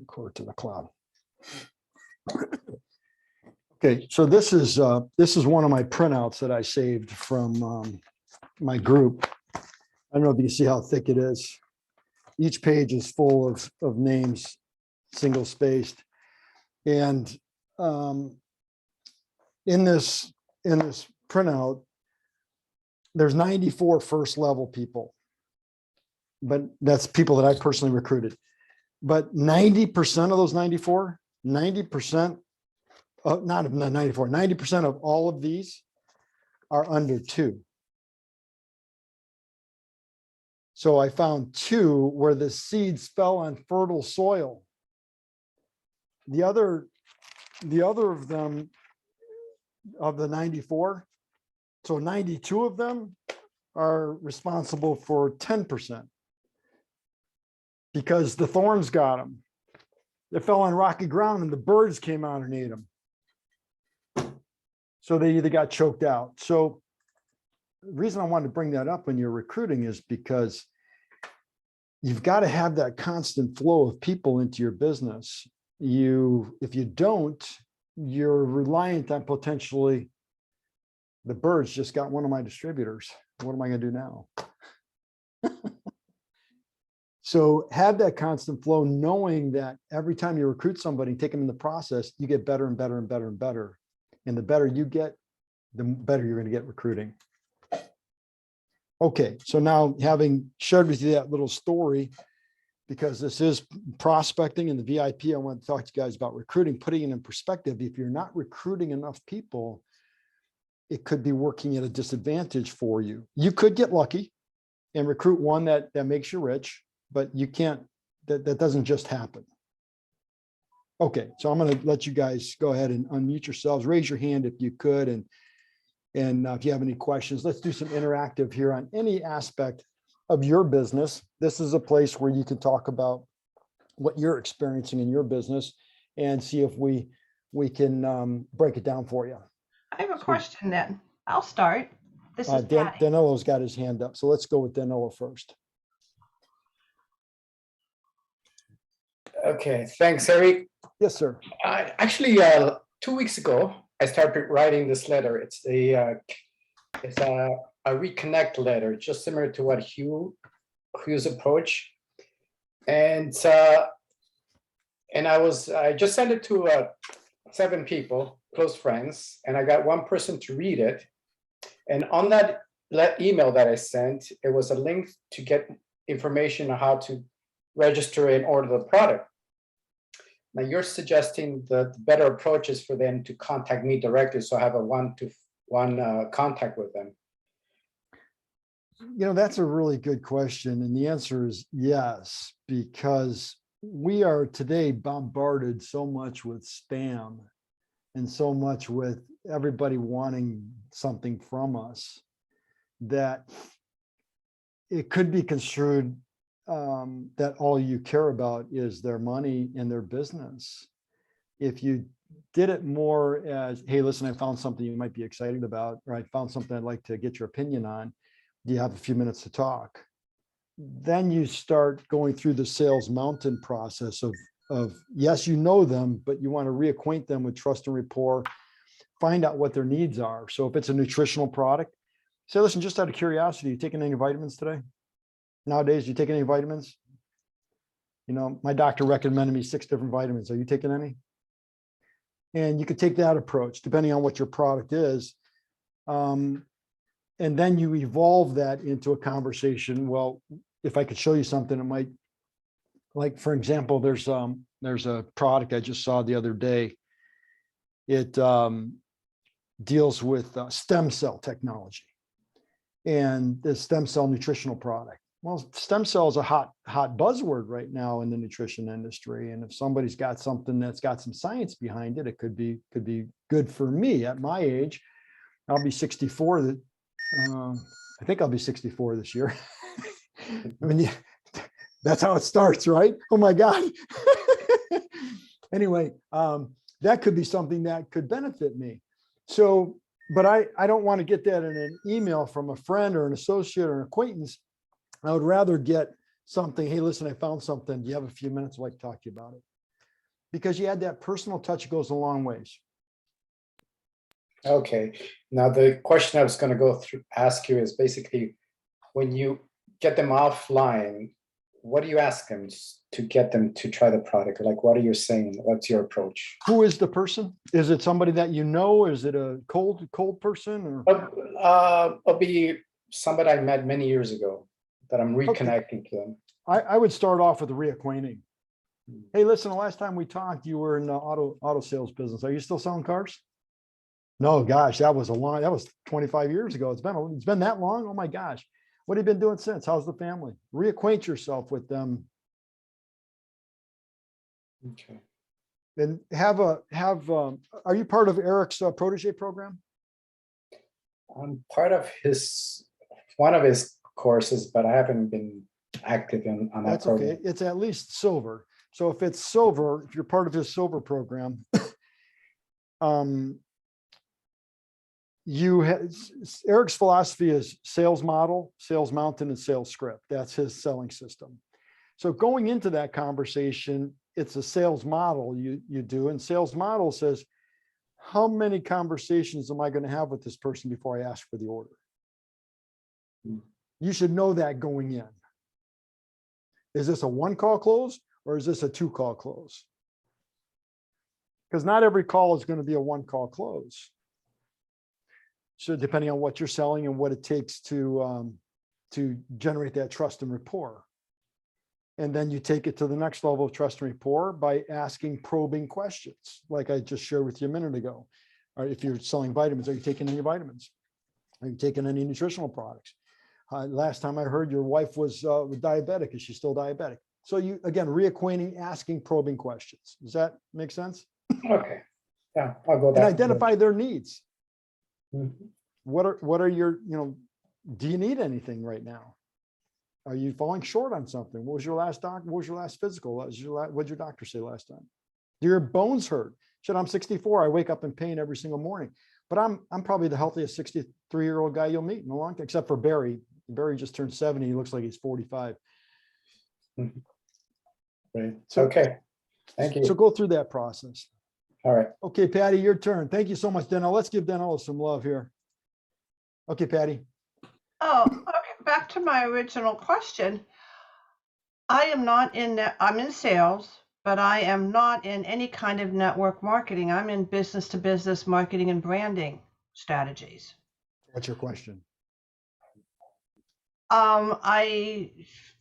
record to the cloud. Okay, so this is one of my printouts that I saved from my group. I don't know if you can see how thick it is. Each page is full of names, single spaced. And in this printout, there's 94 first level people, but that's people that I personally recruited. But 90% of those 94, 90%, not 94, 90% of all of these are under 2. So I found 2 where the seeds fell on fertile soil. The other of them, of the 94, so 92 of them are responsible for 10%. Because the thorns got them. They fell on rocky ground and the birds came out and ate them. So they either got choked out. So the reason I wanted to bring that up when you're recruiting is because you've got to have that constant flow of people into your business. If you don't, you're reliant on potentially the birds just got one of my distributors. What am I going to do now? So have that constant flow, knowing that every time you recruit somebody and take them in the process, you get better and better and better and better. And the better you get, the better you're going to get recruiting. Okay, so now having shared with you that little story, because this is prospecting and the VIP, I want to talk to you guys about recruiting, putting it in perspective. If you're not recruiting enough people, it could be working at a disadvantage for you. You could get lucky and recruit one that makes you rich, but you can't, that doesn't just happen. Okay, so I'm going to let you guys go ahead and unmute yourselves, raise your hand if you could, and if you have any questions. Let's do some interactive here on any aspect of your business. This is a place where you can talk about what you're experiencing in your business and see if we can break it down for you. I have a question then. I'll start. This is Patty. Danilo's got his hand up, so let's go with Danilo first. Okay, thanks, Eric. Yes, sir. Actually, 2 weeks ago, I started writing this letter. It's a reconnect letter, just similar to what Hugh's approach. And I just sent it to 7 people, close friends, and I got one person to read it. And on that email that I sent, it was a link to get information on how to register and order the product. Now you're suggesting that the better approach is for them to contact me directly, so I have a one-to-one contact with them. You know, that's a really good question. And the answer is yes, because we are today bombarded so much with spam and so much with everybody wanting something from us that it could be construed that all you care about is their money and their business. If you did it more as, hey, listen, I found something you might be excited about, or I found something I'd like to get your opinion on. Do you have a few minutes to talk? Then you start going through the sales mountain process of yes, you know them, but you want to reacquaint them with trust and rapport, find out what their needs are. So if it's a nutritional product, say, listen, just out of curiosity, you taking any vitamins today? Nowadays, you taking any vitamins? You know, my doctor recommended me 6 different vitamins. Are you taking any? And you could take that approach depending on what your product is. And then you evolve that into a conversation. Well, if I could show you something, it might, like, for example, there's a product I just saw the other day. It deals with stem cell technology and the stem cell nutritional product. Well, stem cell is a hot buzzword right now in the nutrition industry. And if somebody's got something that's got some science behind it, it could be good for me at my age. I'll be 64. I think I'll be 64 this year. I mean, that's how it starts, right? Oh my God. Anyway, that could be something that could benefit me. So, but I don't want to get that in an email from a friend or an associate or an acquaintance. I would rather get something, hey, listen, I found something. Do you have a few minutes? I'd like to talk to you about it. because you add that personal touch, it goes a long ways. Okay, now the question I was going to go through, ask you is basically, when you get them offline, what do you ask them to get them to try the product? Like, what are you saying? What's your approach? Who is the person? Is it somebody that you know? Is it a cold person? Or It'll be somebody I met many years ago that I'm reconnecting to them. I would start off with a reacquainting. Hey, listen, the last time we talked, you were in the auto sales business. Are you still selling cars? No, gosh, that was 25 years ago. It's been that long. Oh my gosh. What have you been doing since? How's the family? Reacquaint yourself with them. Okay. And are you part of Eric's protege program? I'm part of one of his courses, but I haven't been active on that That's program. okay. It's at least silver. So if it's silver, if you're part of his silver program, Eric's philosophy is sales model, sales mountain, and sales script. That's his selling system. So going into that conversation, it's a sales model you do, and sales model says, how many conversations am I going to have with this person before I ask for the order? You should know that going in. Is this a 1-call close or is this a 2-call close? Because not every call is going to be a 1-call close. So depending on what you're selling and what it takes to generate that trust and rapport. And then you take it to the next level of trust and rapport by asking probing questions, like I just shared with you a minute ago. Or if you're selling vitamins, are you taking any vitamins? Are you taking any nutritional products? Last time I heard your wife was diabetic. Is she still diabetic? So you, again, reacquainting, asking probing questions. Does that make sense? Okay. Yeah, I'll go And that. identify their needs. Mhm. What are your, do you need anything right now? Are you falling short on something? What was your last physical? What did your doctor say last time? Do your bones hurt? Shit, I'm 64. I wake up in pain every single morning, but I'm probably the healthiest 63-year-old guy you'll meet in a long time, except for Barry. Barry just turned 70. He looks like he's 45. Mhm. Great. So, okay. Thank you. So go through that process. All right. Okay, Patty, your turn. Thank you so much, Danielle. Let's give Danielle some love here. Okay, Patty. Oh, okay. Back to my original question. I am not in that. I'm in sales, but I am not in any kind of network marketing. I'm in business to business marketing and branding strategies. What's your question? I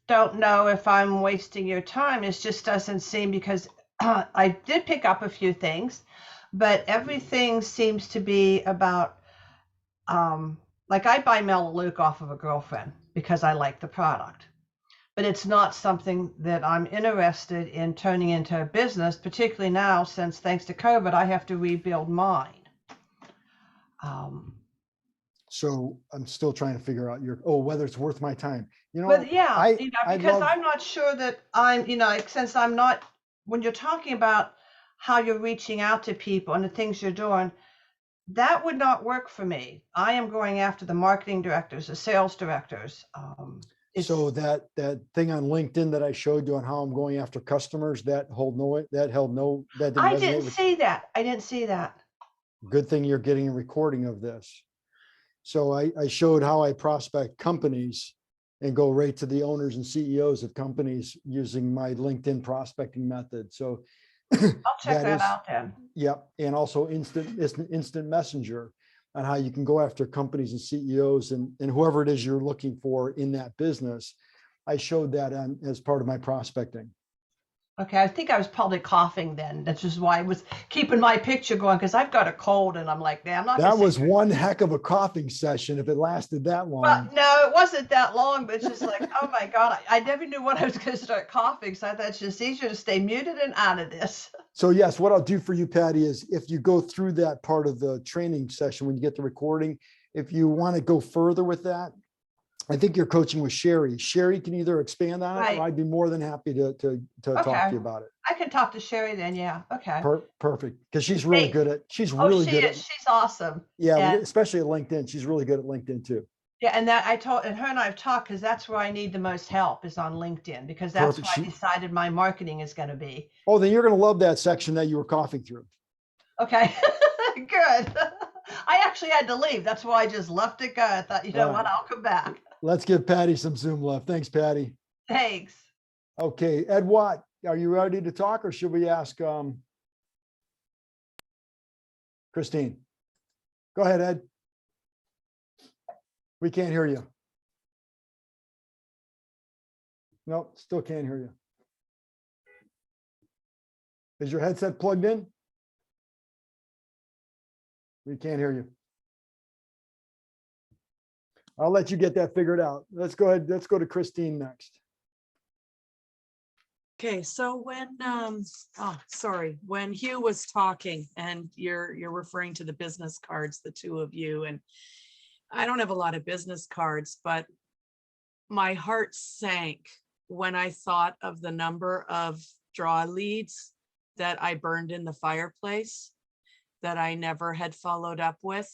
don't know if I'm wasting your time. It just doesn't seem, because I did pick up a few things, but everything seems to be about, like I buy Melaleuca off of a girlfriend because I like the product, but it's not something that I'm interested in turning into a business, particularly now since, thanks to COVID, I have to rebuild mine. So I'm still trying to figure out whether it's worth my time. But yeah, because love, I'm not sure that I'm, since I'm not, when you're talking about how you're reaching out to people and the things you're doing, that would not work for me. I am going after the marketing directors, the sales directors. So that thing on LinkedIn that I showed you on how I'm going after customers, that didn't I resonate didn't with see that. I didn't see that. Good thing you're getting a recording of this. So I showed how I prospect companies and go right to the owners and CEOs of companies using my LinkedIn prospecting method. So I'll check that out then. Yep. And also instant messenger on how you can go after companies and CEOs and whoever it is you're looking for in that business. I showed that as part of my prospecting. Okay, I think I was probably coughing then. That's just why I was keeping my picture going, because I've got a cold and I'm like, nah, I'm not. That was one heck of a coughing session if it lasted that long. Well, no, it wasn't that long, but it's just like, oh my God, I never knew when I was going to start coughing. So I thought it's just easier to stay muted and out of this. So yes, what I'll do for you, Patty, is if you go through that part of the training session, when you get the recording, if you want to go further with that, I think you're coaching with Sherry. Sherry can either expand on it, or I'd be more than happy to talk to you about it. I can talk to Sherry then. Yeah. Okay. Perfect. Because she's really good at, She's awesome. Yeah, especially at LinkedIn. She's really good at LinkedIn too. Yeah, and that I told, and her and I have talked because that's where I need the most help is on LinkedIn because that's Perfect. where I decided my marketing is going to be. Oh, then you're going to love that section that you were coughing through. Okay, good. I actually had to leave. That's why I just left it go. I thought, you know All what, right. I'll come back. Let's give Patty some Zoom love. Thanks, Patty. Thanks. Okay, Ed Watt, are you ready to talk or should we ask Christine? Go ahead, Ed. We can't hear you. Nope, still can't hear you. Is your headset plugged in? We can't hear you. I'll let you get that figured out. Let's go ahead. Let's go to Christine next. Okay, so when Hugh was talking and you're referring to the business cards, the two of you, and I don't have a lot of business cards, but my heart sank when I thought of the number of draw leads that I burned in the fireplace that I never had followed up with.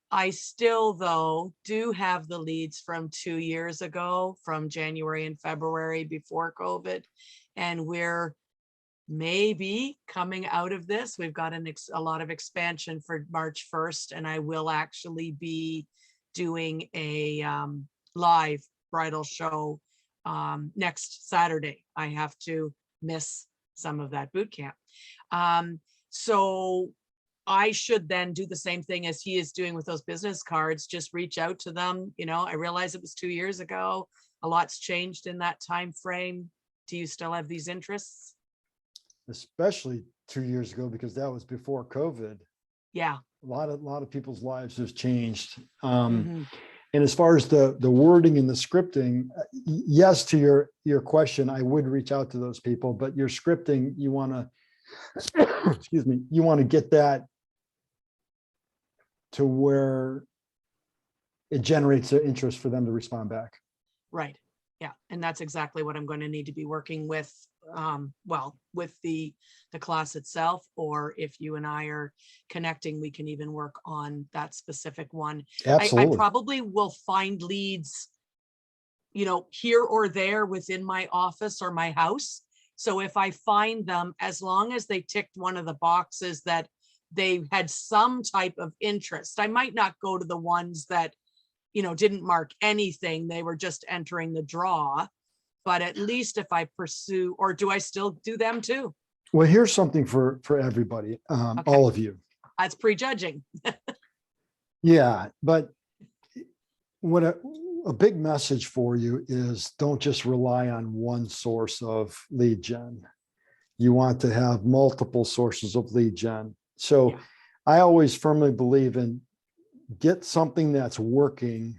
I still, though, do have the leads from 2 years ago, from January and February before COVID. And we're maybe coming out of this. We've got a lot of expansion for March 1st, and I will actually be doing a live bridal show next Saturday. I have to miss some of that boot camp. So I should then do the same thing as he is doing with those business cards, just reach out to them. You know, I realize it was 2 years ago. A lot's changed in that time frame. Do you still have these interests? Especially 2 years ago, because that was before COVID. Yeah. A lot of people's lives have changed. Mhm. And as far as the wording and the scripting, yes, to your question, I would reach out to those people, but your scripting, you want to, excuse me, you want to get that to where it generates an interest for them to respond back. Right. Yeah. And that's exactly what I'm going to need to be working with. Well, with the class itself, or if you and I are connecting, we can even work on that specific one. I Absolutely. probably will find leads, you know, here or there within my office or my house. So if I find them, as long as they ticked one of the boxes that they had some type of interest, I might not go to the ones that, you know, didn't mark anything. They were just entering the draw. But at least if I pursue, or do I still do them too? Well, here's something for everybody, Okay. all of you. That's prejudging. Yeah, but what a big message for you is don't just rely on one source of lead gen. You want to have multiple sources of lead gen. So Yeah. I always firmly believe in get something that's working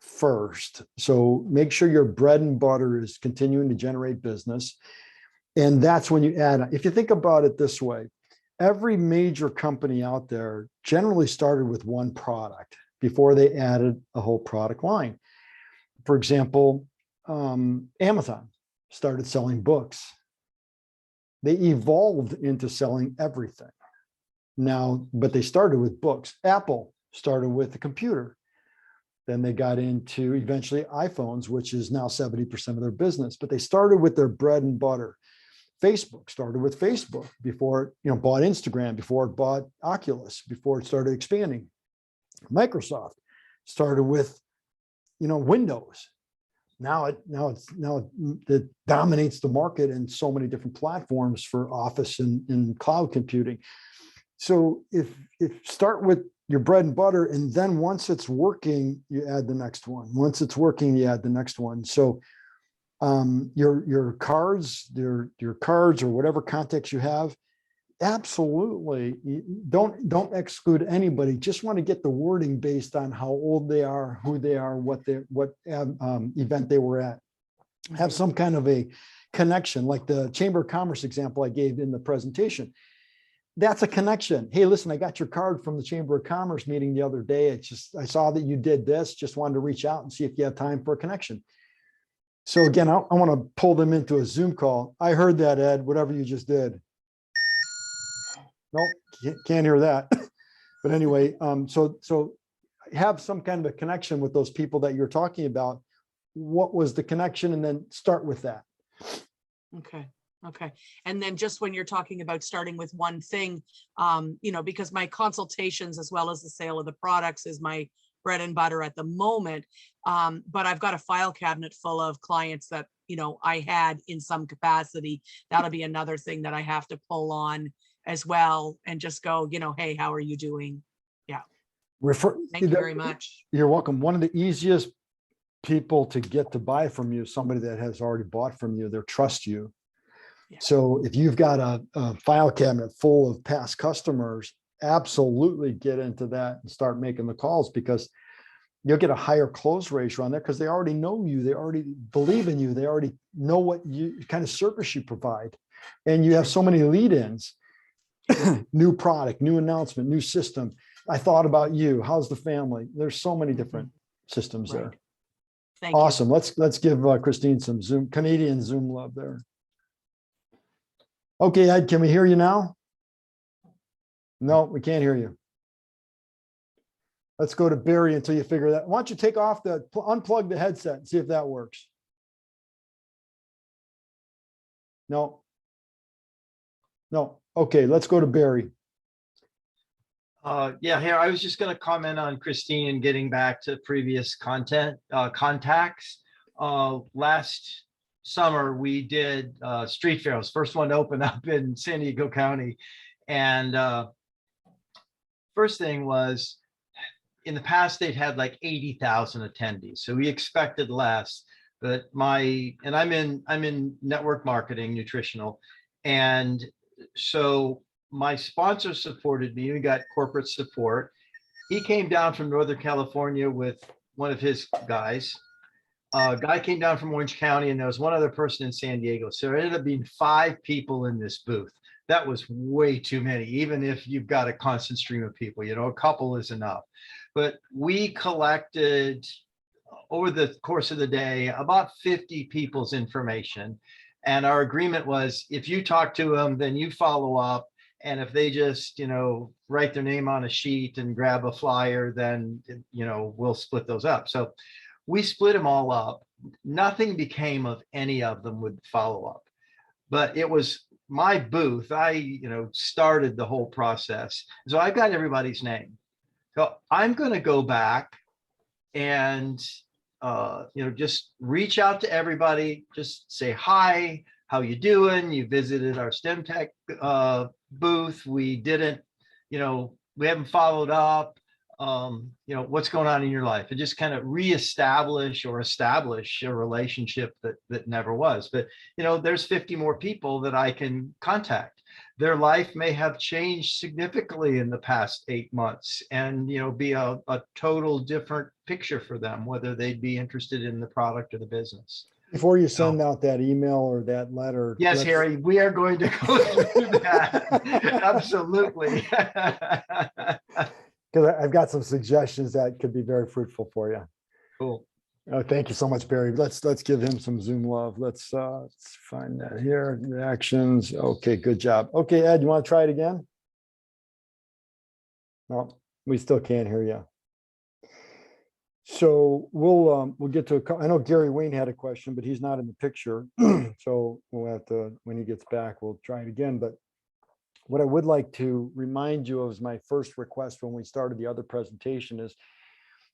first. So make sure your bread and butter is continuing to generate business. And that's when you add, if you think about it this way, every major company out there generally started with one product before they added a whole product line. For example, Amazon started selling books. They evolved into selling everything now, but they started with books. Apple started with the computer. Then they got into eventually iPhones, which is now 70% of their business, but they started with their bread and butter. Facebook started with Facebook before it, bought Instagram, before it bought Oculus, before it started expanding. Microsoft started with, Windows. Now it dominates the market in so many different platforms for office and cloud computing. So if start with your bread and butter, and then once it's working, you add the next one. Once it's working, you add the next one. So your cards, your cards or whatever context you have, absolutely don't exclude anybody. Just want to get the wording based on how old they are, who they are, what event they were at. Have some kind of a connection, like the Chamber of Commerce example I gave in the presentation. That's a connection. Hey, listen, I got your card from the Chamber of Commerce meeting the other day. I saw that you did this, just wanted to reach out and see if you have time for a connection. So again, I want to pull them into a Zoom call. I heard that, Ed, whatever you just did. Nope, can't hear that. But anyway, so have some kind of a connection with those people that you're talking about. What was the connection? And then start with that. Okay. Okay. And then just when you're talking about starting with one thing, you know, because my consultations as well as the sale of the products is my bread and butter at the moment. But I've got a file cabinet full of clients that, you know, I had in some capacity. That'll be another thing that I have to pull on as well and just go, you know, hey, how are you doing? Yeah. Thank you very much. You're welcome. One of the easiest people to get to buy from you is somebody that has already bought from you. They trust you. Yeah. So if you've got a file cabinet full of past customers, absolutely get into that and start making the calls, because you'll get a higher close ratio on there because they already know you. They already believe in you. They already know what kind of service you provide. And you have so many lead-ins, new product, new announcement, new system. I thought about you. How's the family? There's so many different systems there. Thank you. Awesome. Let's give Christine some Canadian Zoom love there. Okay, Ed, can we hear you now? No, we can't hear you. Let's go to Barry until you figure that. Why don't you take off unplug the headset and see if that works? No. No. Okay, let's go to Barry. Yeah, here, I was just going to comment on Christine and getting back to previous contacts. Last summer, we did street fairs, first one to open up in San Diego County. And first thing was, in the past, they've had like 80,000 attendees. So we expected less, but I'm in network marketing, nutritional. And so my sponsor supported me. We got corporate support. He came down from Northern California with one of his guys. A guy came down from Orange County, and there was one other person in San Diego. So there ended up being 5 people in this booth. That was way too many, even if you've got a constant stream of people, you know, a couple is enough. But we collected over the course of the day about 50 people's information. And our agreement was, if you talk to them, then you follow up. And if they just, you know, write their name on a sheet and grab a flyer, then, you know, we'll split those up. So we split them all up. Nothing became of any of them with follow up, but it was my booth. I, you know, started the whole process. So I got everybody's name. So I'm going to go back and, you know, just reach out to everybody, just say, hi, how you doing? You visited our STEM Tech booth. We didn't, you know, we haven't followed up. You know, what's going on in your life, and just kind of reestablish or establish a relationship that never was. But, you know, there's 50 more people that I can contact. Their life may have changed significantly in the past 8 months, and, you know, be a total different picture for them, whether they'd be interested in the product or the business. Before you send out that email or that letter. Yes, Harry, we are going to go through that. Absolutely. Because I've got some suggestions that could be very fruitful for you. Cool. Thank you so much, Barry. Let's give him some Zoom love. Let's find that here. Reactions. Okay, good job. Okay, Ed, you want to try it again? No, we still can't hear you. So we'll get to I know Gary Wayne had a question, but he's not in the picture. So we'll have to, when he gets back, we'll try it again. But what I would like to remind you of is my first request when we started the other presentation is,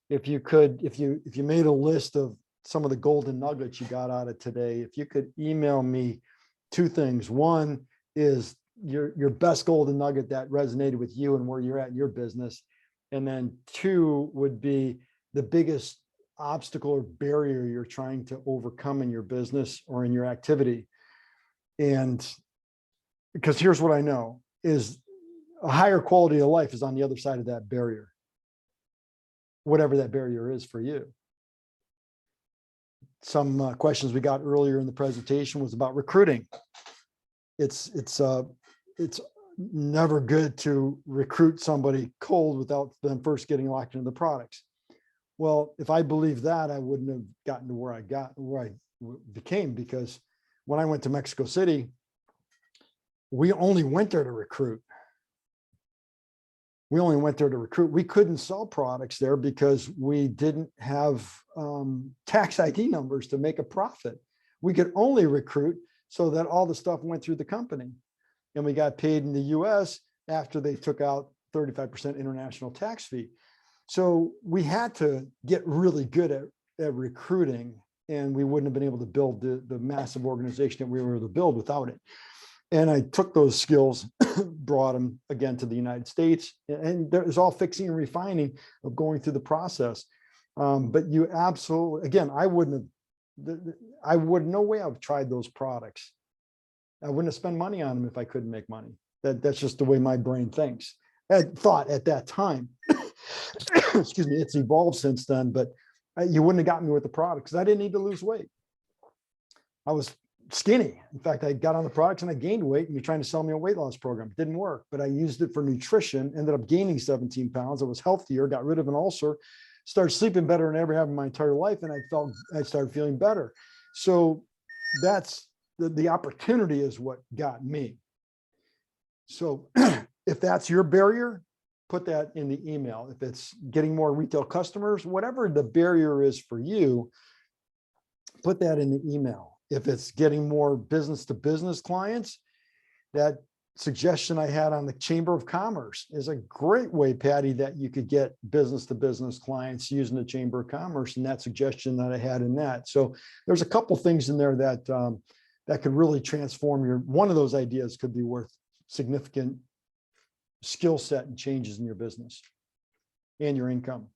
if you could, if you made a list of some of the golden nuggets you got out of today, if you could email me 2 things. One is your best golden nugget that resonated with you and where you're at in your business. And then 2 would be the biggest obstacle or barrier you're trying to overcome in your business or in your activity. And because here's what I know is a higher quality of life is on the other side of that barrier, whatever that barrier is for you. Some questions we got earlier in the presentation was about recruiting. It's never good to recruit somebody cold without them first getting locked into the products. Well, if I believed that, I wouldn't have gotten to where I became, because when I went to Mexico City, we only went there to recruit. We only went there to recruit. We couldn't sell products there because we didn't have tax ID numbers to make a profit. We could only recruit so that all the stuff went through the company. And we got paid in the US after they took out 35% international tax fee. So we had to get really good at recruiting, and we wouldn't have been able to build the massive organization that we were able to build without it. And I took those skills, brought them again to the United States, and there's all fixing and refining of going through the process. But you absolutely, again, I would no way I've tried those products. I wouldn't have spent money on them if I couldn't make money. That's just the way my brain thinks. I thought at that time. Excuse me, it's evolved since then, but you wouldn't have got me with the product because I didn't need to lose weight. I was skinny. In fact, I got on the products and I gained weight, and you're trying to sell me a weight loss program. It didn't work, but I used it for nutrition, ended up gaining 17 pounds. I was healthier, got rid of an ulcer, started sleeping better than I ever have in my entire life. And I started feeling better. So that's the opportunity is what got me. So if that's your barrier, put that in the email. If it's getting more retail customers, whatever the barrier is for you, put that in the email. If it's getting more business to business clients, that suggestion I had on the Chamber of Commerce is a great way, Patty, that you could get business to business clients using the Chamber of Commerce, and that suggestion that I had in that. So there's a couple things in there that that could really transform one of those ideas could be worth significant skill set and changes in your business and your income.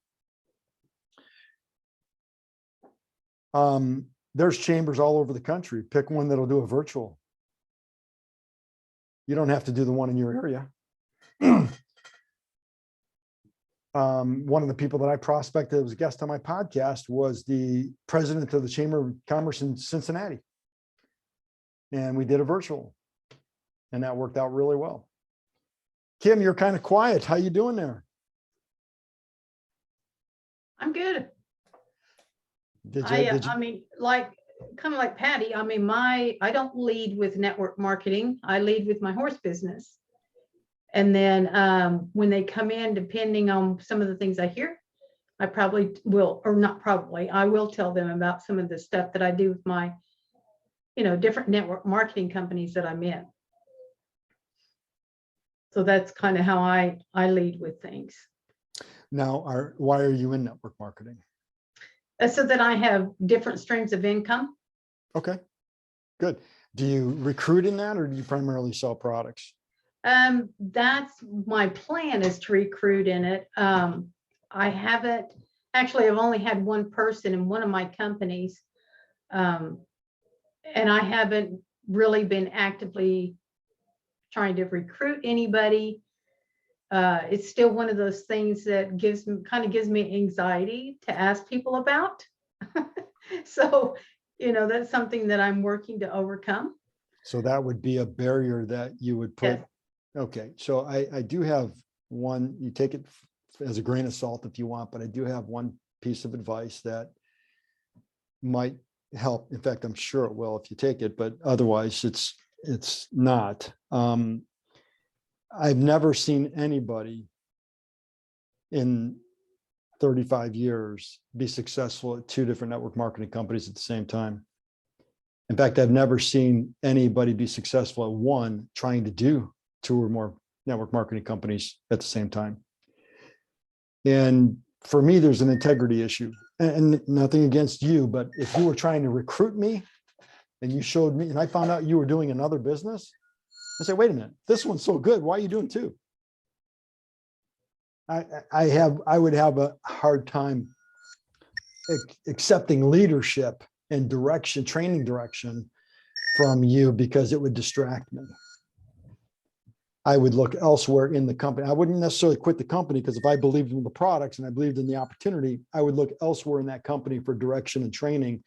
There's chambers all over the country. Pick one that'll do a virtual. You don't have to do the one in your area. One of the people that I prospected that was a guest on my podcast was the president of the Chamber of Commerce in Cincinnati. And we did a virtual, and that worked out really well. Kim, you're kind of quiet. How you doing there? I'm good. Did you? I mean, like, kind of like Patty, I mean, I don't lead with network marketing. I lead with my horse business. And then when they come in, depending on some of the things I hear, I probably will, or not probably, I will tell them about some of the stuff that I do with my, different network marketing companies that I'm in. So that's kind of how I lead with things. Now, why are you in network marketing? So that I have different streams of income. Okay, good. Do you recruit in that, or do you primarily sell products? That's my plan, is to recruit in it. I haven't, actually, I've only had one person in one of my companies. And I haven't really been actively trying to recruit anybody. It's still one of those things that kind of gives me anxiety to ask people about. So, that's something that I'm working to overcome. So that would be a barrier that you would put. Yes. Okay, so I do have one, you take it as a grain of salt if you want, but I do have one piece of advice that might help. In fact, I'm sure it will if you take it, but otherwise it's not. I've never seen anybody in 35 years be successful at two different network marketing companies at the same time. In fact, I've never seen anybody be successful at one trying to do two or more network marketing companies at the same time. And for me, there's an integrity issue, and nothing against you, but if you were trying to recruit me and you showed me, and I found out you were doing another business, I say, wait a minute, this one's so good. Why are you doing two? I would have a hard time accepting leadership and direction, training direction from you, because it would distract me. I would look elsewhere in the company. I wouldn't necessarily quit the company, because if I believed in the products and I believed in the opportunity, I would look elsewhere in that company for direction and training.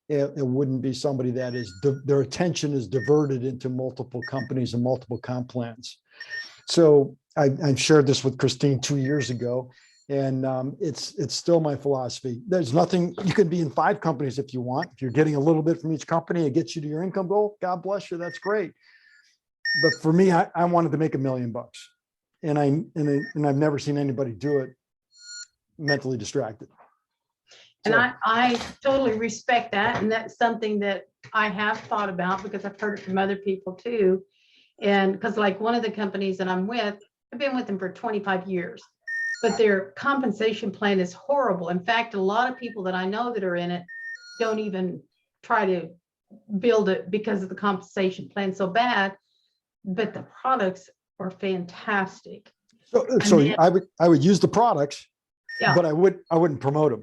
It wouldn't be somebody that is, their attention is diverted into multiple companies and multiple comp plans. So I shared this with Christine 2 years ago, and it's still my philosophy. There's nothing, you can be in 5 companies if you want. If you're getting a little bit from each company, it gets you to your income goal, God bless you, that's great. But for me, I wanted to make $1 million. and I've never seen anybody do it mentally distracted. And So- I totally respect that. And that's something that I have thought about because I've heard it from other people too. And because like one of the companies that I'm with, I've been with them for 25 years, but their compensation plan is horrible. In fact, a lot of people that I know that are in it don't even try to build it because of the compensation plan so bad, but the products are fantastic. So then- I would use the products, Yeah. but I wouldn't promote them.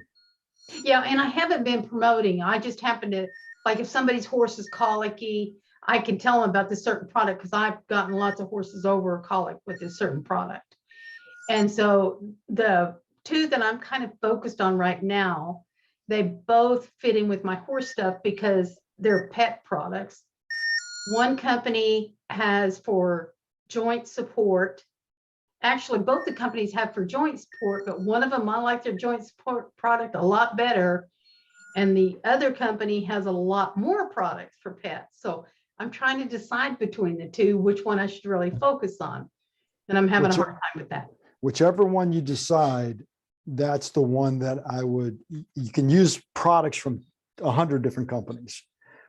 Yeah, and I haven't been promoting. I just happen to, like if somebody's horse is colicky, I can tell them about this certain product because I've gotten lots of horses over colic with this certain product. And so the two that I'm kind of focused on right now, they both fit in with my horse stuff because they're pet products. One company has for joint support. Actually, both the companies have for joint support, but one of them, I like their joint support product a lot better. And the other company has a lot more products for pets. So I'm trying to decide between the two, which one I should really focus on. And I'm having a hard time with that. Whichever one you decide, that's the one that you can use products from 100 different companies,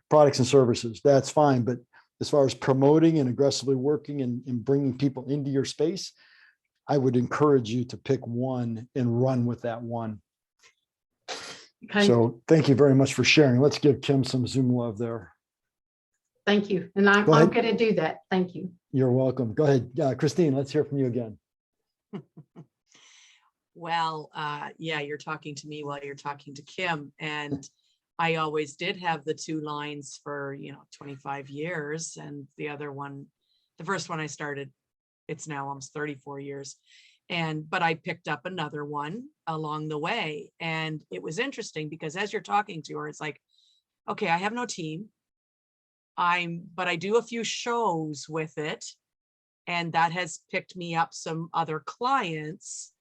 products and services. That's fine. But as far as promoting and aggressively working and bringing people into your space, I would encourage you to pick one and run with that one. Okay, So thank you very much for sharing. Let's give Kim some Zoom love there. thank you. And I'm Go ahead. going to do that. Thank you. You're welcome. Go ahead. Christine, let's hear from you again. Well, yeah, you're talking to me while you're talking to Kim. And I always did have the two lines for, 25 years. And the other one, the first one I started, it's now almost 34 years. But I picked up another one along the way. And it was interesting because as you're talking to her, it's like, okay, I have no team. But I do a few shows with it. And that has picked me up some other clients.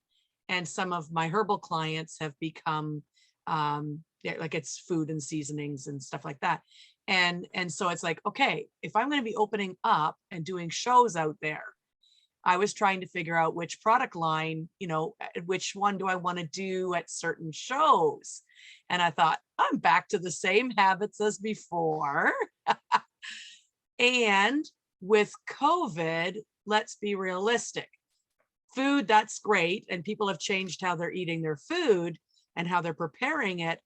And some of my herbal clients have become, like it's food and seasonings and stuff like that. And so it's like, okay, if I'm going to be opening up and doing shows out there, I was trying to figure out which product line, which one do I want to do at certain shows? And I thought, I'm back to the same habits as before. And with COVID, let's be realistic. Food, that's great. And people have changed how they're eating their food and how they're preparing it.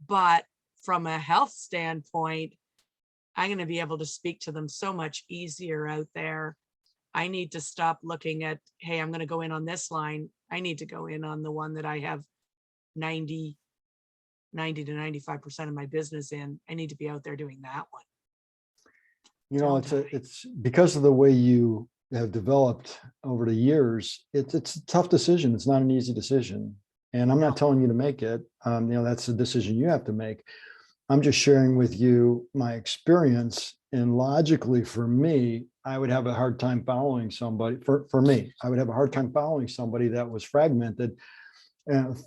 But from a health standpoint, I'm going to be able to speak to them so much easier out there. I need to stop looking at, hey, I'm going to go in on this line. I need to go in on the one that I have 90 to 95% of my business in. I need to be out there doing that one. It's because of the way you have developed over the years. It's a tough decision. It's not an easy decision. And I'm not telling you to make it. That's a decision you have to make. I'm just sharing with you my experience. And logically, for me, I would have a hard time following somebody. For me, I would have a hard time following somebody that was fragmented. And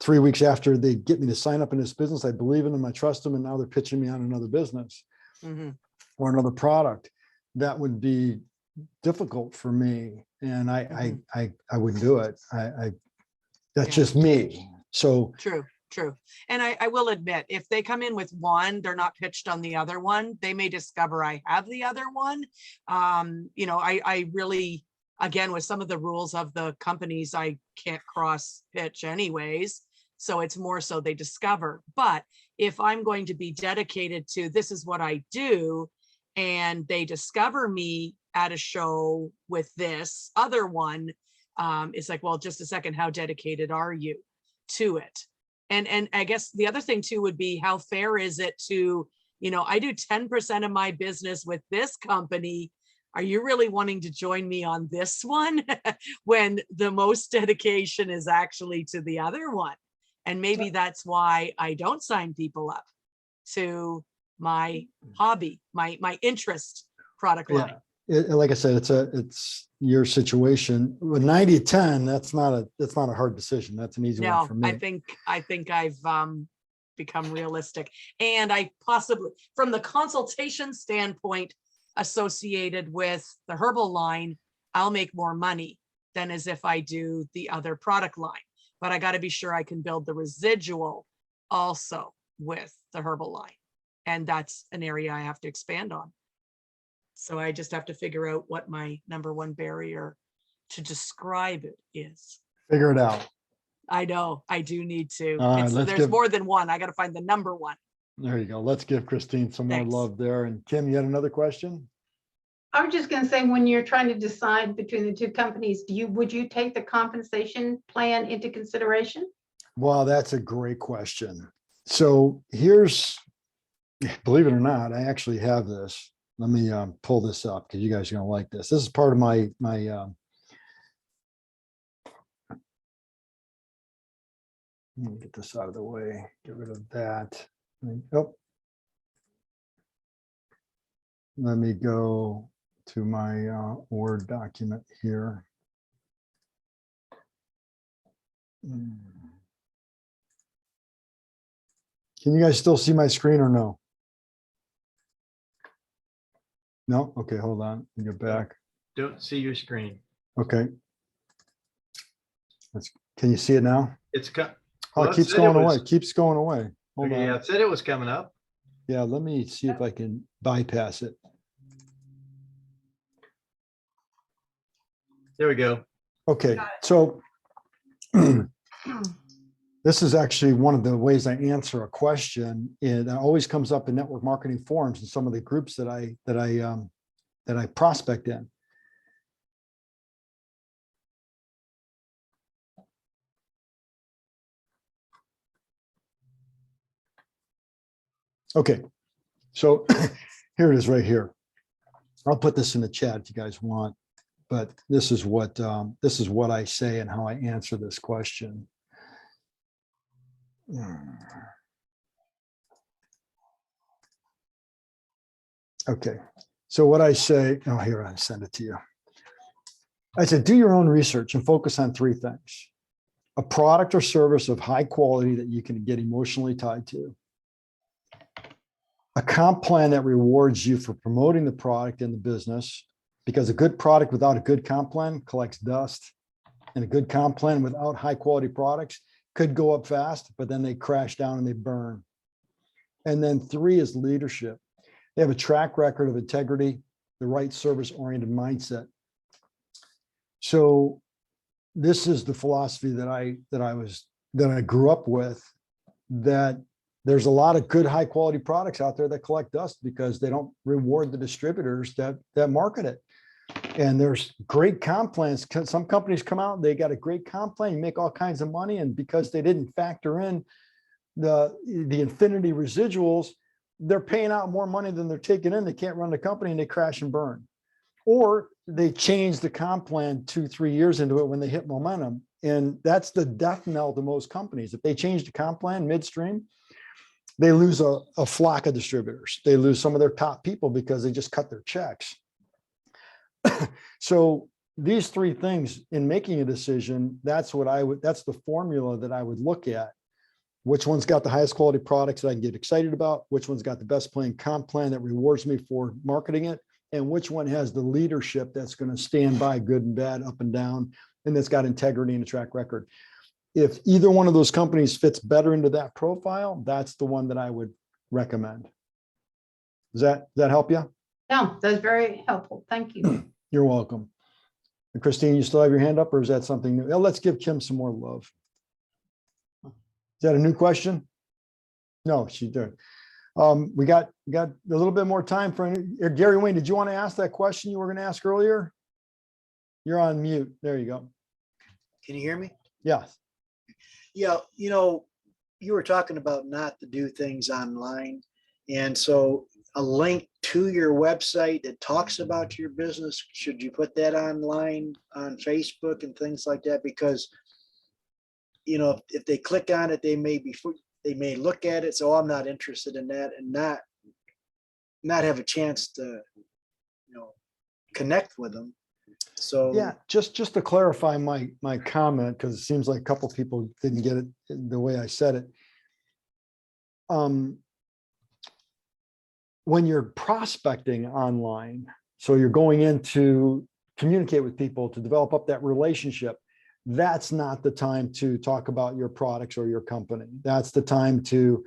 3 weeks after they get me to sign up in this business, I believe in them, I trust them, and now they're pitching me on another business or another product. That would be difficult for me, and I wouldn't do it. That's just me. So True. And I will admit, if they come in with one, they're not pitched on the other one. They may discover I have the other one. I really, again, with some of the rules of the companies, I can't cross pitch anyways. So it's more so they discover. But if I'm going to be dedicated to this is what I do, and they discover me at a show with this other one, it's like, well, just a second, how dedicated are you to it? And I guess the other thing too would be, how fair is it to, I do 10% of my business with this company. Are you really wanting to join me on this one when the most dedication is actually to the other one? And maybe that's why I don't sign people up to my hobby, my interest product line. Like I said, it's your situation. With 90-10, that's not a hard decision. That's an easy one for me. I think I've become realistic, and I possibly, from the consultation standpoint associated with the herbal line, I'll make more money than as if I do the other product line. But I got to be sure I can build the residual also with the herbal line. And that's an area I have to expand on. So I just have to figure out what my number one barrier to describe it is. Figure it out. I know, I do need to. All right, It's, let's there's give- more than one. I got to find the number one. There you go. Let's give Christine some more Thanks. love there. And Kim, you had another question? I was just gonna say, when you're trying to decide between the two companies, would you take the compensation plan into consideration? Well, that's a great question. So here's, believe it or not, I actually have this. Let me pull this up because you guys are gonna like this. This is part of my let me get this out of the way. Get rid of that. Oh. Let me go to my Word document here. Can you guys still see my screen or no? No? Okay, hold on. Let me get back. Don't see your screen. Okay. Can you see it now? It's cut. Oh, Well, it it keeps said it going away. was- It keeps going away. Hold Okay, yeah, on. it said it was coming up. Yeah, let me see if I can bypass it. There we go. Okay, so this is actually one of the ways I answer a question. It always comes up in network marketing forums and some of the groups that I prospect in. Okay, so here it is right here. I'll put this in the chat if you guys want, but this is what I say and how I answer this question. Okay, so what I say, oh, here, I send it to you. I said, do your own research and focus on three things. A product or service of high quality that you can get emotionally tied to. A comp plan that rewards you for promoting the product in the business, because a good product without a good comp plan collects dust, and a good comp plan without high quality products could go up fast, but then they crash down and they burn. And then three is leadership. They have a track record of integrity, the right service-oriented mindset. So this is the philosophy that I grew up with, that there's a lot of good high quality products out there that collect dust because they don't reward the distributors that market it. And there's great comp plans. Some companies come out, they got a great comp plan, you make all kinds of money, and because they didn't factor in the infinity residuals, they're paying out more money than they're taking in. They can't run the company and they crash and burn. Or they change the comp plan 2-3 years into it when they hit momentum. And that's the death knell to most companies. If they change the comp plan midstream, they lose a flock of distributors. They lose some of their top people because they just cut their checks. So these three things in making a decision, that's the formula that I would look at. Which one's got the highest quality products that I can get excited about? Which one's got the best comp plan that rewards me for marketing it? And which one has the leadership that's going to stand by good and bad, up and down, and that's got integrity and a track record? If either one of those companies fits better into that profile, that's the one that I would recommend. Does that help you? No, that's very helpful. Thank you. You're welcome. And Christine, you still have your hand up, or is that something new? Let's give Kim some more love. Is that a new question? No, she did. We got a little bit more time for Gary Wayne. Did you want to ask that question you were going to ask earlier? You're on mute. There you go. Can you hear me? Yes. Yeah, you were talking about not to do things online. And so a link to your website that talks about your business, should you put that online on Facebook and things like that? Because, if they click on it, they may look at it. So I'm not interested in that and not have a chance to, connect with them. So Yeah, just to clarify my comment, because it seems like a couple people didn't get it the way I said it. When you're prospecting online, so you're going into communicate with people, to develop up that relationship, that's not the time to talk about your products or your company. That's the time to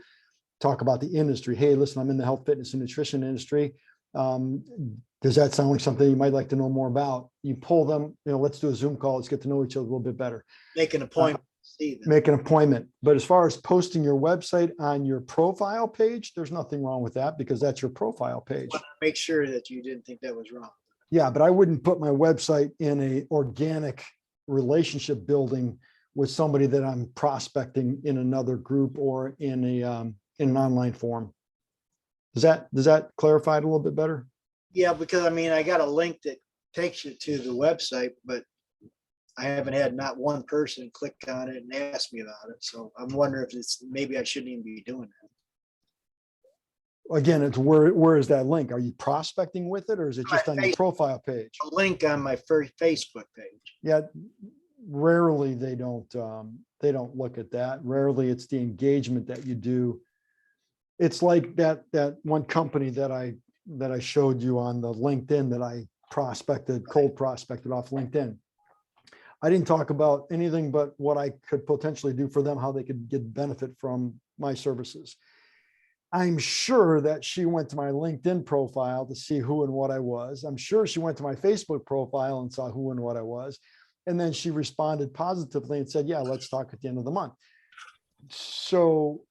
talk about the industry. Hey, listen, I'm in the health, fitness, and nutrition industry. Does that sound like something you might like to know more about? You pull them, let's do a Zoom call. Let's get to know each other a little bit better. Make an appointment. See them. Make an appointment. But as far as posting your website on your profile page, there's nothing wrong with that because that's your profile page. Want to make sure that you didn't think that was wrong. Yeah, but I wouldn't put my website in a organic relationship building with somebody that I'm prospecting in another group or in an online form. Does that clarify it a little bit better? Yeah, because I mean, I got a link that takes you to the website, but I haven't had not one person click on it and ask me about it. So I'm wondering if maybe I shouldn't even be doing that. Again, it's where is that link? Are you prospecting with it, or is it just on your profile page? A link on my first Facebook page. Yeah, rarely they don't look at that. Rarely it's the engagement that you do. It's like that one company that I showed you on the LinkedIn that I cold prospected off LinkedIn. I didn't talk about anything but what I could potentially do for them, how they could get benefit from my services. I'm sure that she went to my LinkedIn profile to see who and what I was. I'm sure she went to my Facebook profile and saw who and what I was. And then she responded positively and said, yeah, let's talk at the end of the month. So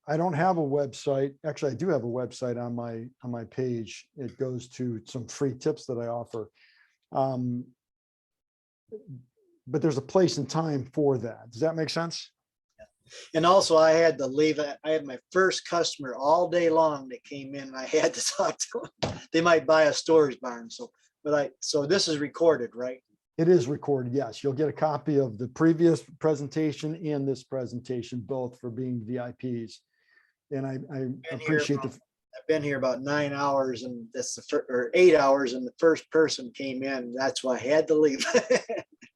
I don't have a website. Actually, I do have a website on my page. It goes to some free tips that I offer. But there's a place and time for that. Does that make sense? And also I had to leave. I had my first customer all day long that came in and I had to talk to them. They might buy a storage barn. So this is recorded, right? It is recorded. Yes. You'll get a copy of the previous presentation and this presentation, both for being VIPs. And I appreciate I've been here about 9 hours and that's or 8 hours and the first person came in. That's why I had to leave.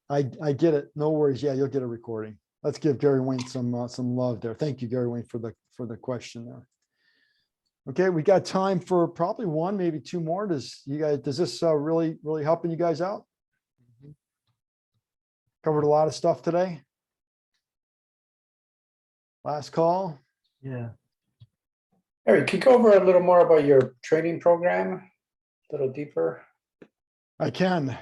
I get it. No worries. Yeah, you'll get a recording. Let's give Gary Wayne some love there. Thank you, Gary Wayne, for the question there. Okay, we got time for probably one, maybe two more. Does this really helping you guys out? Covered a lot of stuff today. Last call. Yeah. Eric, can you go over a little more about your training program, a little deeper? I can.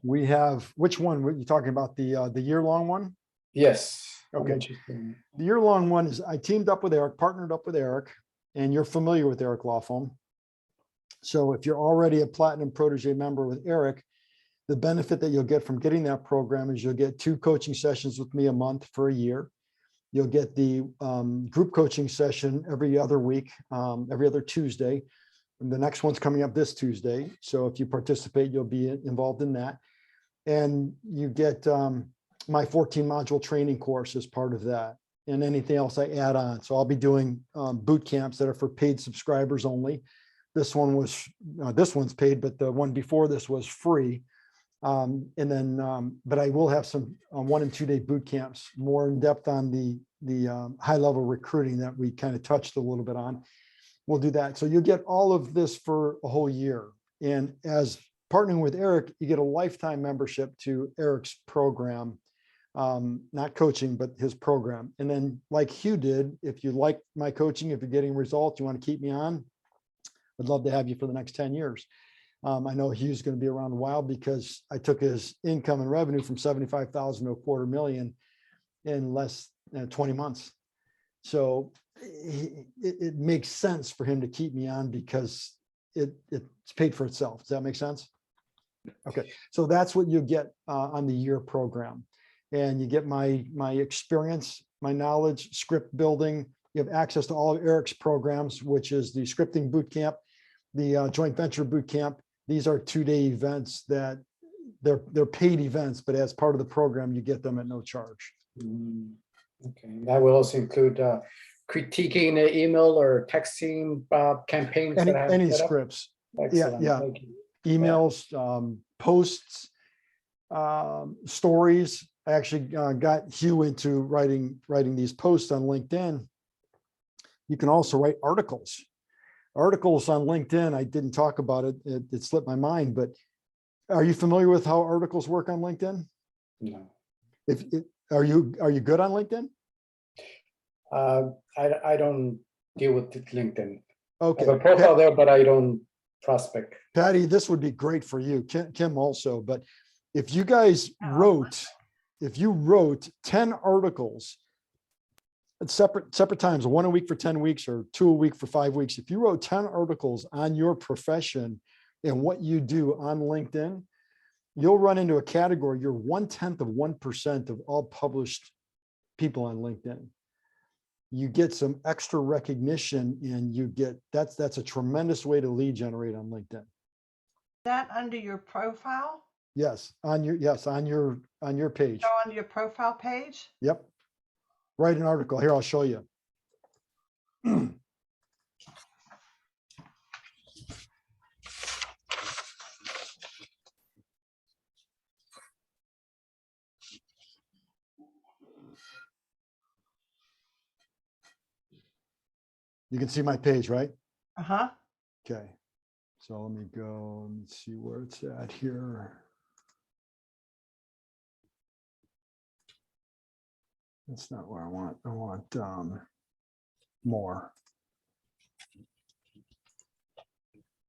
We have, which one were you talking about? The year-long one? Yes. Okay. The year-long one is I teamed up with Eric, partnered up with Eric, and you're familiar with Eric Lawfulm. So if you're already a Platinum Protege member with Eric, the benefit that you'll get from getting that program is you'll get 2 coaching sessions with me a month for a year. You'll get the group coaching session every other week, every other Tuesday. And the next one's coming up this Tuesday. So if you participate, you'll be involved in that. And you get my 14 module training course as part of that and anything else I add on. So I'll be doing boot camps that are for paid subscribers only. This one's paid, but the one before this was free. And then, but I will have some 1 and 2 day boot camps, more in depth on the high level recruiting that we kind of touched a little bit on. We'll do that. So you'll get all of this for a whole year. And as partnering with Eric, you get a lifetime membership to Eric's program, not coaching, but his program. And then like Hugh did, if you like my coaching, if you're getting results, you want to keep me on, I'd love to have you for the next 10 years. I know Hugh's going to be around a while because I took his income and revenue from 75,000 to $250,000 in less than 20 months. So it makes sense for him to keep me on because it's paid for itself. Does that make sense? Okay, so that's what you get on the year program. And you get my experience, my knowledge, script building. You have access to all of Eric's programs, which is the scripting bootcamp, the joint venture bootcamp. These are 2-day events that they're paid events, but as part of the program, you get them at no charge. Okay, that will also include critiquing the email or texting campaigns. Any scripts. Excellent. Yeah. Thank you. Emails, posts, stories. I actually got Hugh into writing these posts on LinkedIn. You can also write articles. articles on LinkedIn, I didn't talk about it. It slipped my mind, but are you familiar with how articles work on LinkedIn? No. Are you good on LinkedIn? I don't deal with LinkedIn. I Okay. have a profile there, but I don't prospect. Patty, this would be great for you. Kim also, but if you guys wrote, if you wrote 10 articles at separate times, one a week for 10 weeks or 2 a week for 5 weeks, if you wrote 10 articles on your profession and what you do on LinkedIn, you'll run into a category. You're 0.1% of all published people on LinkedIn. You get some extra recognition and you get, that's a tremendous way to lead generate on LinkedIn. That under your profile? Yes, on your page. Go on your profile page? Yep. Write an article. Here, I'll show you. You can see my page, right? Uh-huh. Okay. So let me go and see where it's at here. That's not what I want. I want more.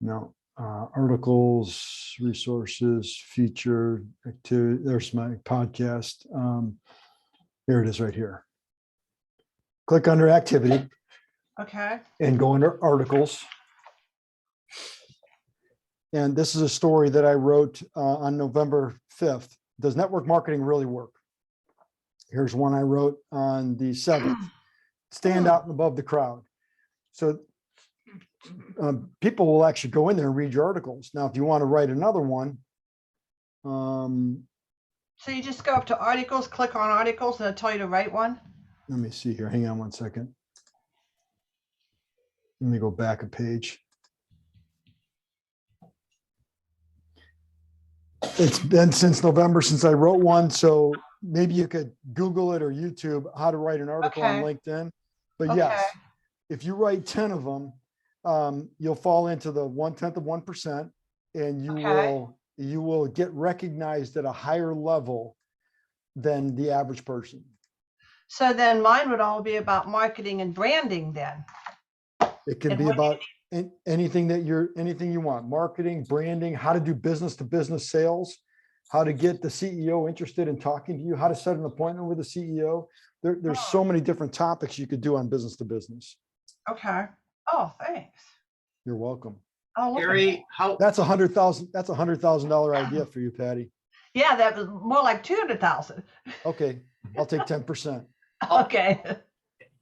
No, articles, resources, featured activity. There's my podcast. Here it is right here. Click under activity Okay. and go under articles. And this is a story that I wrote on November 5th. Does network marketing really work? Here's one I wrote on the 7th. Stand out and above the crowd. So people will actually go in there and read your articles. Now, if you want to write another one, So you just go up to articles, click on articles, and it'll tell you to write one? let me see here. Hang on one second. Let me go back a page. It's been since November since I wrote one, so maybe you could Google it or YouTube how to write an article on Okay. LinkedIn. But Okay. yes, if you write 10 of them, you'll fall into the 0.1%, and Okay. you will get recognized at a higher level than the average person. So then mine would all be about marketing and branding then. It can And be what do you about anything you want, marketing, branding, how to do business to business sales, how to get the CEO interested in talking to you, how to set an appointment with the CEO. There's so many different topics you could do on business to business. Okay. Oh, thanks. You're welcome. Oh, look at that. Harry, how, That's $100,000 idea for you, Patty. Yeah, that was more like 200,000. Okay, I'll take 10%. Okay.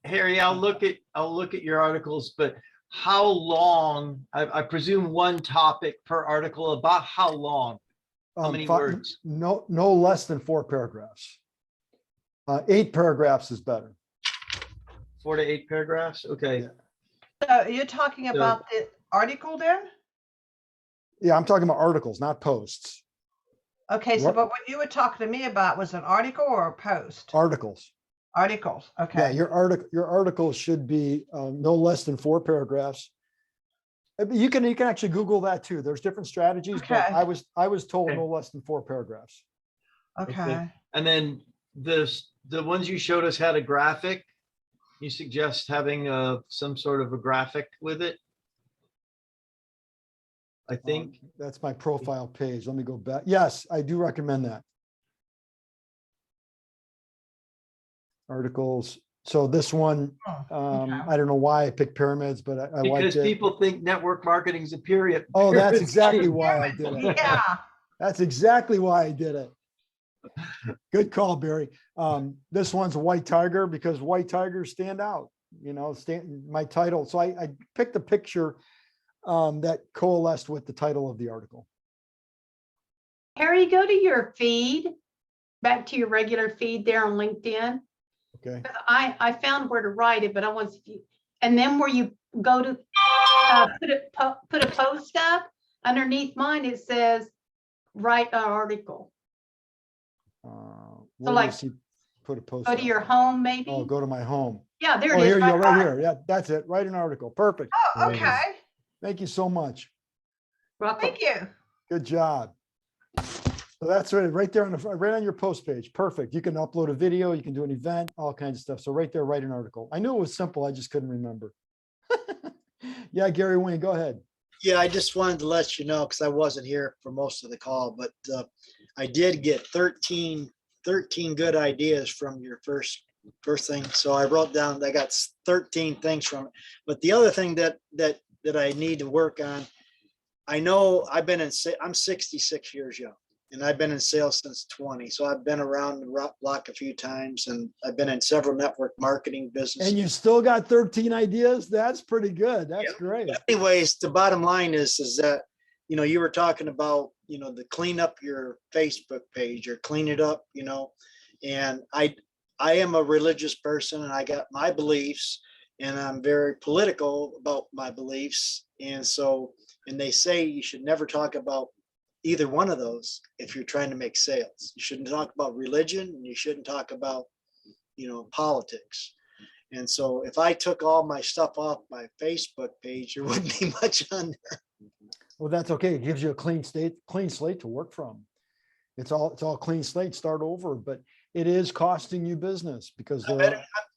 Harry, I'll look at your articles, but how long, I presume one topic per article, about how long? How many words? No less than 4 paragraphs. 8 paragraphs is better. 4 to 8 paragraphs? Okay. So you're talking about the article then? Yeah, I'm talking about articles, not posts. Okay, so What- but what you were talking to me about was an article or a post? Articles. Articles, Yeah, okay. your article should be no less than 4 paragraphs. You can actually Google that too. There's different strategies, but Okay. I was told Okay. no less than 4 paragraphs. Okay. And then the ones you showed us had a graphic. You suggest having some sort of a graphic with it? I think. That's my profile page. Let me go back. Yes, I do recommend that. Articles. So this one, okay. I don't know why I picked pyramids, but I liked Because it. people think network marketing is a period. Oh, that's pyramid exactly scheme. why I did it. Yeah. That's exactly why I did it. Good call, Barry. This one's a white tiger because white tigers stand out, you know, my title. So I picked a picture that coalesced with the title of the article. Harry, go to your feed, back to your regular feed there on LinkedIn. Okay. I found where to write it, but I want you, and then where you go to put a post up underneath mine, it says write an article. Where do you like, see put a post? Go to up? your home, maybe. Oh, go to my home. Yeah, there Oh, it is. here you go, right on- here. Yeah, that's it. Write an article. Perfect. Oh, okay. Thank you so much. Welcome. Thank you. Good job. So that's right there on the, right on your post page. Perfect. You can upload a video, you can do an event, all kinds of stuff. So right there, write an article. I knew it was simple. I just couldn't remember. Yeah, Gary Wayne, go ahead. Yeah, I just wanted to let you know, because I wasn't here for most of the call, but I did get 13 good ideas from your first thing. So I wrote down, I got 13 things from it. But the other thing that I need to work on, I know I'm 66 years young, and I've been in sales since 20. So I've been around the block a few times, and I've been in several network marketing businesses. And you still got 13 ideas? That's pretty good. That's great. Anyways, the bottom line is that, you were talking about, the clean up your Facebook page or clean it up, and I am a religious person, and I got my beliefs, and I'm very political about my beliefs. And so, and they say you should never talk about either one of those if you're trying to make sales. You shouldn't talk about religion, and you shouldn't talk about, politics. And so if I took all my stuff off my Facebook page, there wouldn't be much on there. Well, that's okay. It gives you a clean slate to work from. It's all clean slate, start over, but it is costing you business because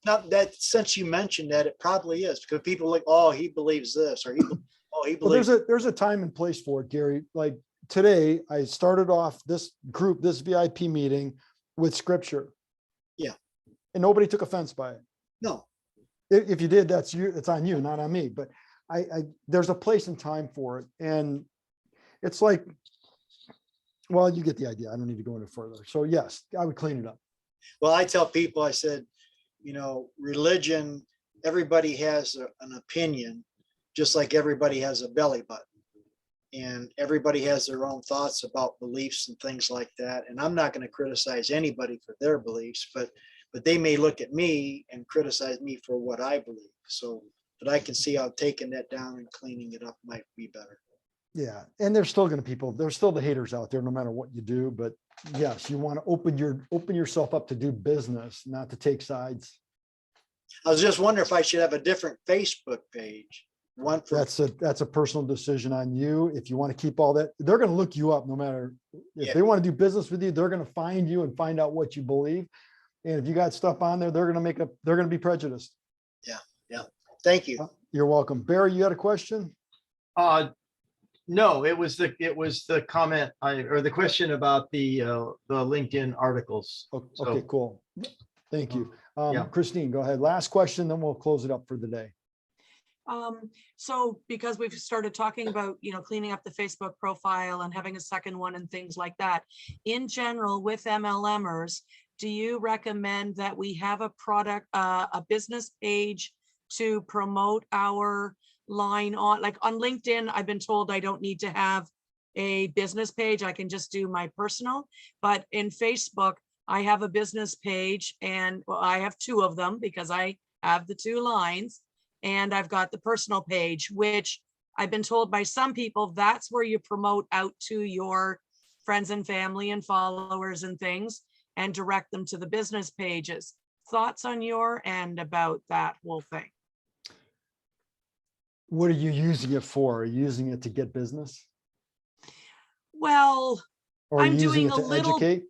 Not that, since you mentioned that, it probably is, because people are like, oh, he believes this, or he well, believes. there's a time and place for it, Gary. Like today, I started off this VIP meeting with scripture. Yeah. And nobody took offense by it. No, If you did, that's you, it's on you, not on me. But there's a place and time for it. And it's like, well, you get the idea. I don't need to go any further. So yes, I would clean it up. well, I tell people, I said, religion, everybody has an opinion, just like everybody has a belly button. And everybody has their own thoughts about beliefs and things like that. And I'm not going to criticize anybody for their beliefs, but they may look at me and criticize me for what I believe. So, but I can see how taking that down and cleaning it up might be better. Yeah. And there's still there's still the haters out there, no matter what you do. But yes, you want to open yourself up to do business, not to take sides. I was just wondering if I should have a different Facebook page. One for, That's a personal decision on you. If you want to keep all that, they're going to look you up no matter if Yeah. they want to do business with you, they're going to find you and find out what you believe. And if you got stuff on there, they're going to be prejudiced. thank you. You're welcome. Barry, you had a question? No, it was the comment or the question about the LinkedIn articles. Okay, So- cool. Thank you. Yeah. Christine, go ahead. Last question, then we'll close it up for the day. So because we've started talking about, cleaning up the Facebook profile and having a second one and things like that, in general with MLMers, do you recommend that we have a business page to promote our line on, like on LinkedIn? I've been told I don't need to have a business page. I can just do my personal, but in Facebook, I have a business page, and I have two of them because I have the two lines. And I've got the personal page, which I've been told by some people, that's where you promote out to your friends and family and followers and things and direct them to the business pages. Thoughts on your end about that whole thing? What are you using it for? Are you using it to get business? Well, Or are you I'm using doing it a to little- educate?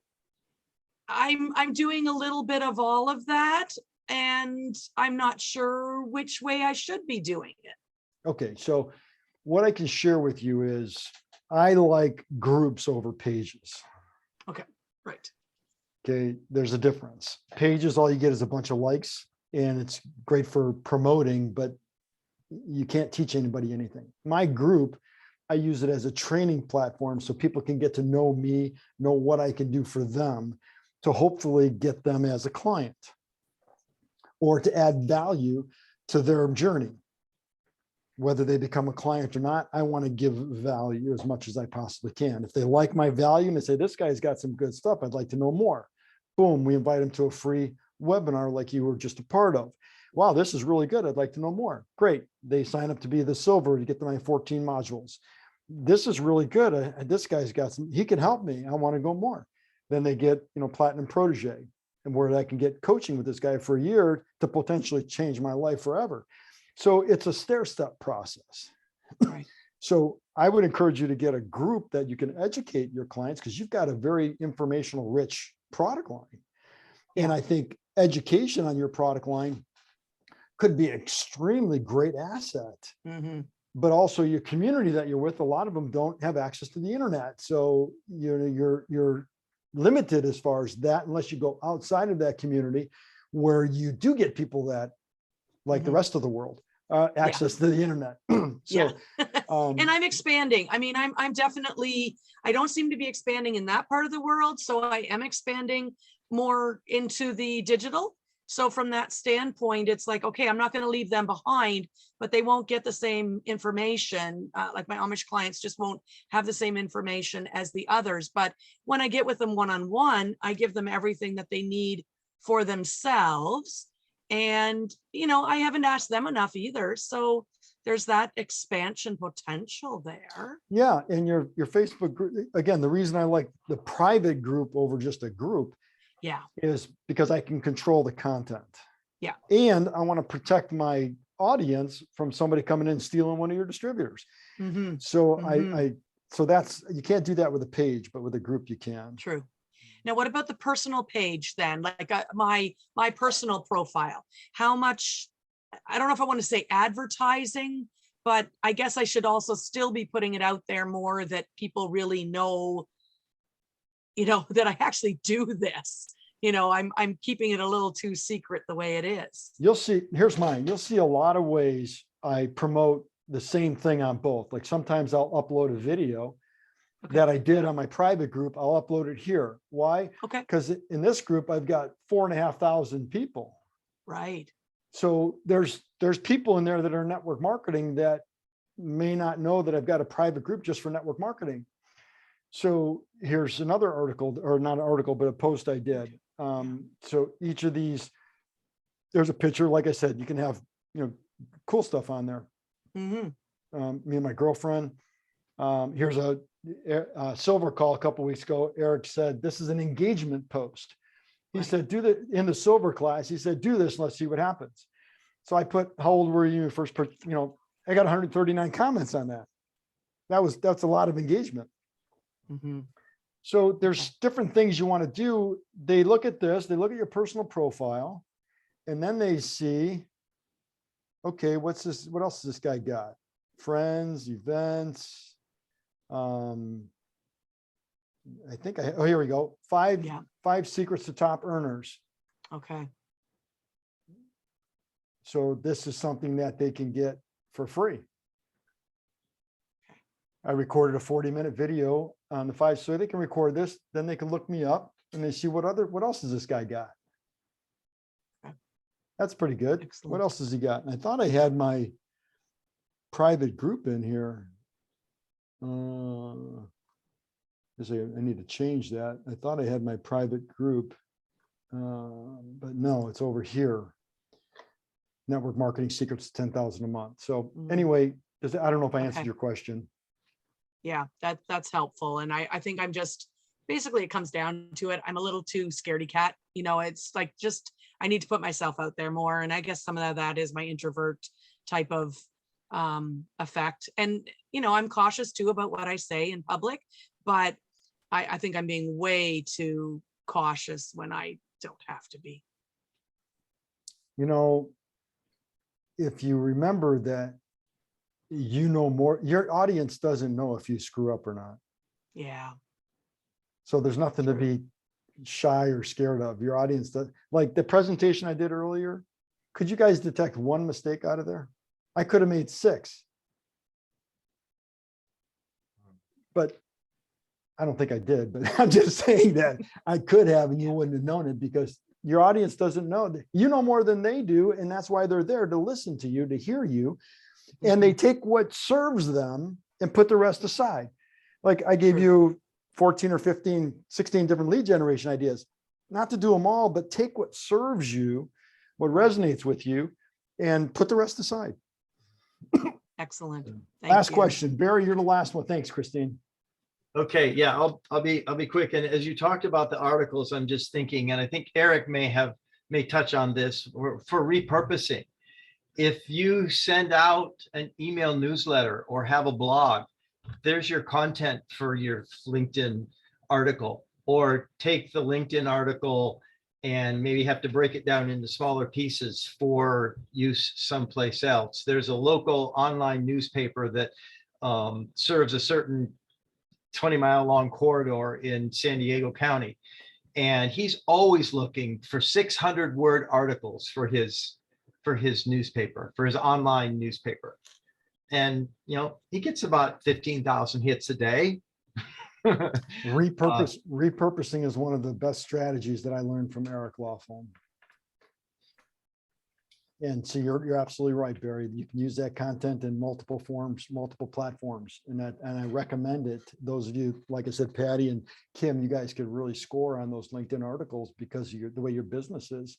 I'm doing a little bit of all of that, and I'm not sure which way I should be doing it. Okay, so what I can share with you is I like groups over pages. Right. Okay, there's a difference. Pages, all you get is a bunch of likes, and it's great for promoting, but you can't teach anybody anything. My group, I use it as a training platform so people can get to know me, know what I can do for them to hopefully get them as a client or to add value to their journey. Whether they become a client or not, I want to give value as much as I possibly can. If they like my value and they say, this guy's got some good stuff, I'd like to know more. Boom, we invite them to a free webinar like you were just a part of. Wow, this is really good. I'd like to know more. Great. They sign up to be the silver to get to my 14 modules. This is really good. This guy's got some, he can help me. I want to go more. Then they get, platinum protege, and where I can get coaching with this guy for a year to potentially change my life forever. So it's a stair-step process. Right. So I would encourage you to get a group that you can educate your clients, because you've got a very informational rich product line. And Yeah. I think education on your product line could be an extremely great asset. Mm-hmm. But also your community that you're with, a lot of them don't have access to the internet. So you're limited as far as that, unless you go outside of that community where you do get people that, like the Mhm. rest of the world, access to the internet. Yeah. So, And I'm expanding. I mean, I'm definitely, I don't seem to be expanding in that part of the world. So I am expanding more into the digital. So from that standpoint, it's like, okay, I'm not going to leave them behind, but they won't get the same information. Like my Amish clients just won't have the same information as the others. But when I get with them one-on-one, I give them everything that they need for themselves. And, I haven't asked them enough either. So there's that expansion potential there. yeah, and your Facebook group, again, the reason I like the private group over just a group Yeah. is because I can control the content. Yeah. And I want to protect my audience from somebody coming in and stealing one of your distributors. Mm-hmm. So Mhm. so that's, you can't do that with a page, but with a group you can. True. Now, what about the personal page then? Like my personal profile? How much, I don't know if I want to say advertising, but I guess I should also still be putting it out there more that people really know, that I actually do this. I'm keeping it a little too secret the way it is. You'll see, here's mine. You'll see a lot of ways I promote the same thing on both. Like sometimes I'll upload a video Okay. that I did on my private group. I'll upload it here. Why? Okay. Because in this group, I've got 4,500 people. Right. So there's people in there that are network marketing that may not know that I've got a private group just for network marketing. So here's another article, or not an article, but a post I did. So each of these, there's a picture. Like I said, you can have, cool stuff on there. Mm-hmm. Me and my girlfriend. Here's a silver call a couple weeks ago. Eric said, this is an engagement post. He Right. said, in the silver class, he said, do this and let's see what happens. So I put, how old were you first? I got 139 comments on that. That's a lot of engagement. Mm-hmm. So there's different things you want to do. They look at this, they look at your personal profile, and then they see, okay, what's this? What else has this guy got? Friends, events. I think oh, here we go. Five secrets to top earners. Okay. So this is something that they can get for free. I recorded a 40-minute video on the 5, so they can record this, then they can look me up and they see what else has this guy got. Okay. That's pretty good. Excellent. What else has he got? And I thought I had my private group in here. I need to change that. I thought I had my private group, but no, it's over here. Network marketing secrets, 10,000 a month. So anyway, I don't know if I answered Okay. your question. Yeah, that's helpful. And I think I'm just, basically it comes down to it. I'm a little too scaredy cat. It's like, I need to put myself out there more. And I guess some of that is my introvert type of effect. And, I'm cautious too about what I say in public, but I think I'm being way too cautious when I don't have to be. If you remember that, more, your audience doesn't know if you screw up or not. Yeah. So there's nothing to be shy or scared of. Your audience does. Like the presentation I did earlier, could you guys detect one mistake out of there? I could have made 6. But I don't think I did, but I'm just saying that I could have, and you wouldn't have known it because your audience doesn't know. You know more than they do, and that's why they're there, to listen to you, to hear you. And they take what serves them and put the rest aside. Like I gave you 14 or 15, 16 different lead generation ideas, not to do them all, but take what serves you, what resonates with you, and put the rest aside. Excellent. Last question. Barry, you're the last one. Thanks, Christine. Okay, yeah, I'll be quick. And as you talked about the articles, I'm just thinking, and I think Eric may touch on this for repurposing. if you send out an email newsletter or have a blog, there's your content for your LinkedIn article. Or take the LinkedIn article and maybe have to break it down into smaller pieces for use someplace else. There's a local online newspaper that serves a certain 20-mile long corridor in San Diego County. And he's always looking for 600-word articles for his newspaper, for his online newspaper. And, you know, he gets about 15,000 hits a day. Repurposing is one of the best strategies that I learned from Eric Lawful. And so you're absolutely right, Barry. You can use that content in multiple forms, multiple platforms, and I recommend it. Those of you, like I said, Patty and Kim, you guys could really score on those LinkedIn articles because of the way your business is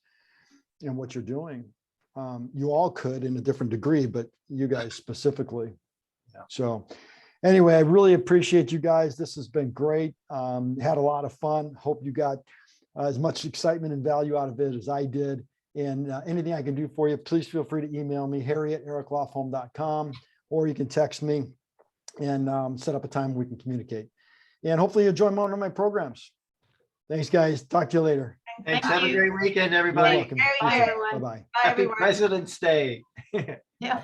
and what you're doing. You all could in a different degree, but you guys specifically. Yeah. So anyway, I really appreciate you guys. This has been great. Had a lot of fun. Hope you got as much excitement and value out of it as I did. And anything I can do for you, please feel free to email me, harry@ericlawfirm.com, or you can text me and set up a time we can communicate. And hopefully you'll join one of my programs. Thanks, guys. Talk to you later. Thanks. Thank Have a you. great weekend, You're everybody. welcome. Very You good. too. everyone. Bye-bye. Bye, Happy everyone. President's Day. Yeah.